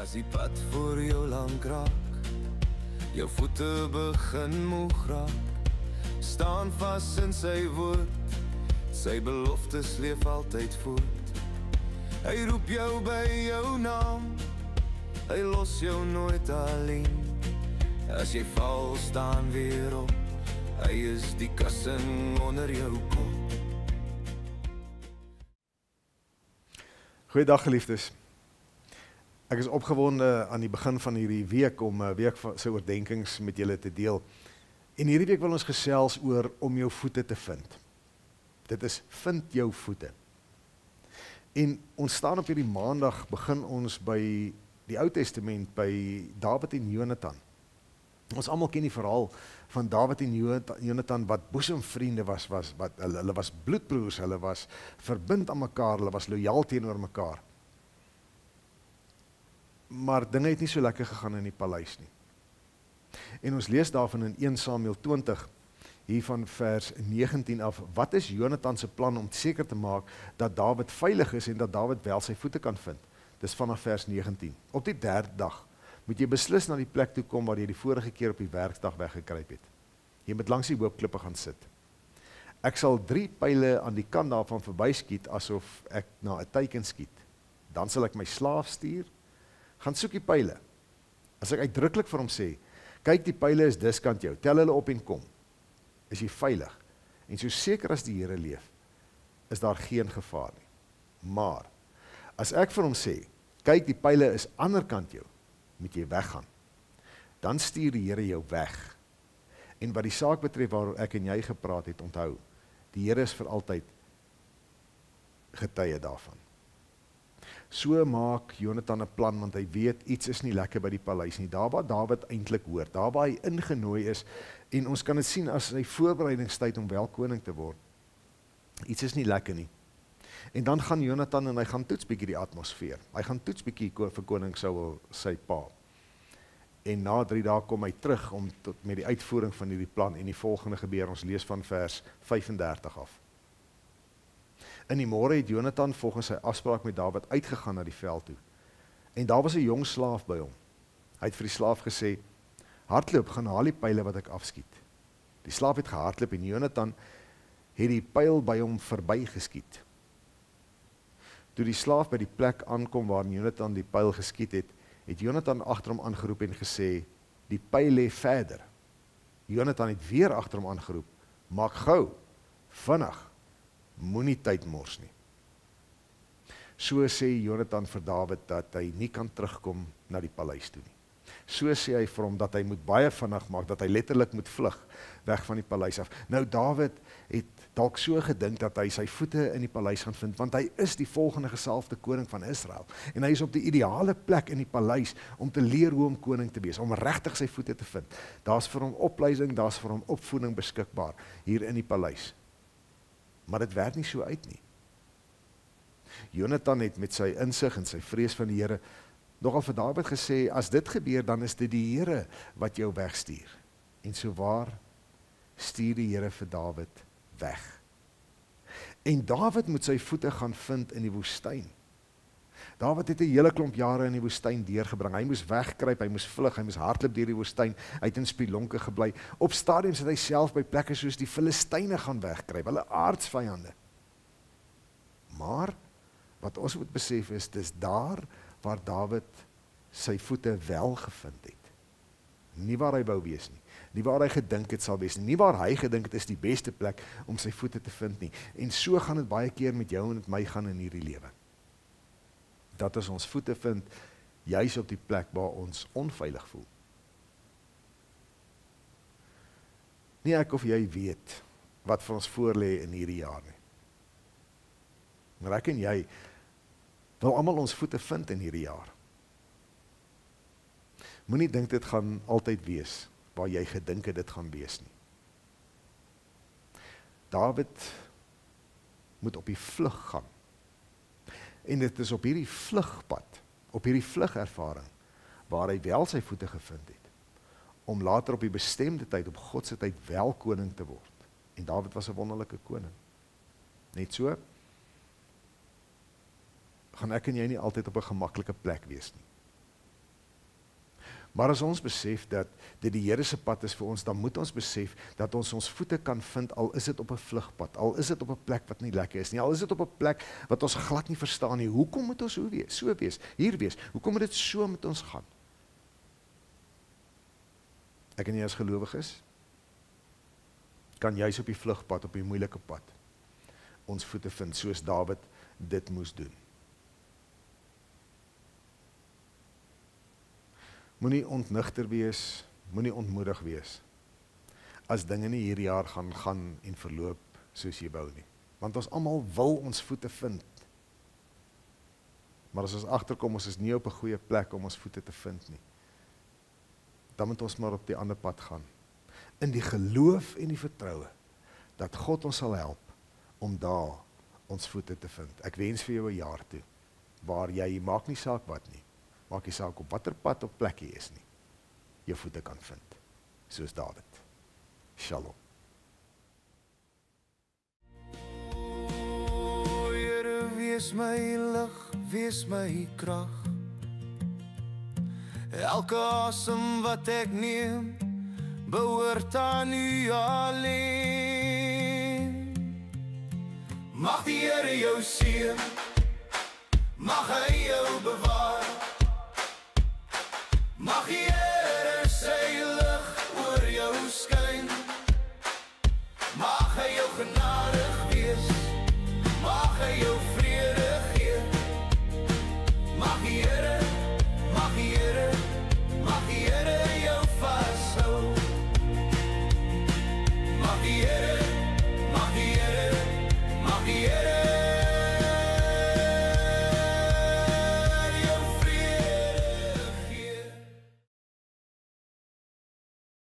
As die pad voor jou lank raak, jou voete begin moeg raak, staan vas in sy woord, sy beloftes leef altyd voort. Hy roep jou by jou naam, hy los jou nooit alleen. As jy val, staan weer op, hy is die kussing onder jou kop. Goeiedag geliefdes. Ek is opgewonde aan die begin van hierdie week om 'n week se oordeenkings met julle te deel. En hierdie week wil ons gesels oor om jou voete te vind. Dit is vind jou voete. En ons staan op hierdie maandag, begin ons by die Ou Testament, by Dawid en Jonatan. Ons almal ken die verhaal van Dawid en Jonatan wat boesemvriende was hulle was bloedbroers, hulle was verbind aan mekaar, hulle was lojaal teenoor mekaar. Maar dinge het nie so lekker gegaan in die paleis nie. En ons lees daarvan in 1 Samuel 20, hier van vers 19 af, wat is Jonatan se plan om seker te maak dat Dawid veilig is en dat Dawid wel sy voete kan vind? Dis vanaf vers 19. Op die 3de dag moet jy beslis na die plek toe kom waar jy die vorige keer op die werkdag weggekruip het. Jy moet langs die hoopklippe gaan sit. Ek sal 3 pyle aan die kant daarvan verbyskiet, asof ek na 'n teiken skiet. Dan sal ek my slaaf stuur, gaan soek die pyle. As ek uitdruklik vir hom sê, kyk die pyle is diskant jou, tel hulle op en kom, is jy veilig. En so seker as die Here leef, is daar geen gevaar nie. Maar, as ek vir hom sê, kyk die pyle is anderkant jou, moet jy weggaan. Dan stuur die Here jou weg. En wat die saak betref waaroor ek en jy gepraat het, onthou, die Here is vir altyd getuie daarvan. So maak Jonatan 'n plan, want hy weet iets is nie lekker by die paleis nie. Daar waar Dawid eintlik hoor, daar waar hy ingenooi is, en ons kan dit sien as sy voorbereidingstyd om wel koning te word. Iets is nie lekker nie. En dan gaan Jonatan en hy gaan toets bietjie die atmosfeer. Hy gaan toets bietjie vir koning Saul sy pa. En na 3 dae kom hy terug om met die uitvoering van hierdie plan, en die volgende gebeur, ons lees van vers 35 af. In die môre het Jonatan volgens sy afspraak met Dawid uitgegaan na die veld toe. En daar was 'n jong slaaf by hom. Hy het vir die slaaf gesê, hardloop, gaan haal die pyle wat ek afskiet. Die slaaf het gehardloop en Jonatan het die pyl by hom verby geskiet. Toe die slaaf by die plek aankom waar Jonatan die pyl geskiet het, het Jonatan agter hom aangeroep en gesê, die pyl lê verder. Jonatan het weer agter hom aangeroep, maak gou, vinnig, moenie tyd mors nie. So sê Jonatan vir Dawid dat hy nie kan terugkom na die paleis toe nie. So sê hy vir hom dat hy moet baie vinnig maak, dat hy letterlik moet vlug weg van die paleis af. Nou Dawid het dalk so gedink dat hy sy voete in die paleis gaan vind, want hy is die volgende gesalfde koning van Israel. En hy is op die ideale plek in die paleis om te leer hoe om koning te wees, om regtig sy voete te vind. Daar's vir hom opleiding, daar's vir hom opvoeding beskikbaar hier in die paleis. Maar dit werk nie so uit nie. Jonatan het met sy insig en sy vrees van die Here nogal vir Dawid gesê, as dit gebeur, dan is dit die Here wat jou wegstuur. En so waar stuur die Here vir Dawid weg. En Dawid moet sy voete gaan vind in die woestyn. Dawid het 'n hele klomp jare in die woestyn deurgebring. Hy moes wegkruip, hy moes vlug, hy moes hardloop deur die woestyn, hy het in spelonke gebly. Op stadiums het hy self by plekke soos die Filistyne gaan wegkruip, hulle aardsvyande. Maar wat ons moet besef is, dis daar waar Dawid sy voete wel gevind het. Nie waar hy wou wees nie. Nie waar hy gedink het sal wees nie. Nie waar hy gedink het is die beste plek om sy voete te vind nie. En so gaan dit baie keer met jou en met my gaan in hierdie lewe. Dat as ons voete vind, juis op die plek waar ons onveilig voel. Nie ek of jy weet wat vir ons voorlê in hierdie jaar nie. Maar ek en jy wil almal ons voete vind in hierdie jaar. Moenie dink dit gaan altyd wees waar jy gedink het dit gaan wees nie. Dawid moet op die vlug gaan. En dit is op hierdie vlugpad, op hierdie vlugervaring, waar hy wel sy voete gevind het, om later op die bestemde tyd, op God se tyd, wel koning te word. En Dawid was 'n wonderlike koning. Net so, gaan ek en jy nie altyd op 'n gemaklike plek wees nie. Maar as ons besef dat dit die Here se pad is vir ons, dan moet ons besef dat ons voete kan vind, al is dit op 'n vlugpad, al is dit op 'n plek wat nie lekker is nie, al is dit op 'n plek wat ons glad nie verstaan nie. Hoekom moet ons so wees, hier wees? Hoekom moet dit so met ons gaan? Ek en jy as gelowiges kan juis op die vlugpad, op die moeilike pad, ons voete vind, soos Dawid dit moes doen. Moenie ontnigter wees, moenie ontmoedig wees, as dinge nie hierdie jaar gaan en verloop soos jy wou nie. Want ons almal wil ons voete vind. Maar as ons agterkom, ons is nie op 'n goeie plek om ons voete te vind nie, dan moet ons maar op die ander pad gaan. In die geloof en die vertroue, dat God ons sal help, om daar ons voete te vind. Ek wens vir jou 'n jaar toe, waar jy, maak nie saak wat nie, maak nie saak op watter pad of plek jy is nie, jou voete kan vind, soos Dawid. Shalom. O, Here, wees my lig, wees my krag. Elke asem wat ek neem, behoort aan U alleen. Mag die Here jou seën, mag hy jou bewaar.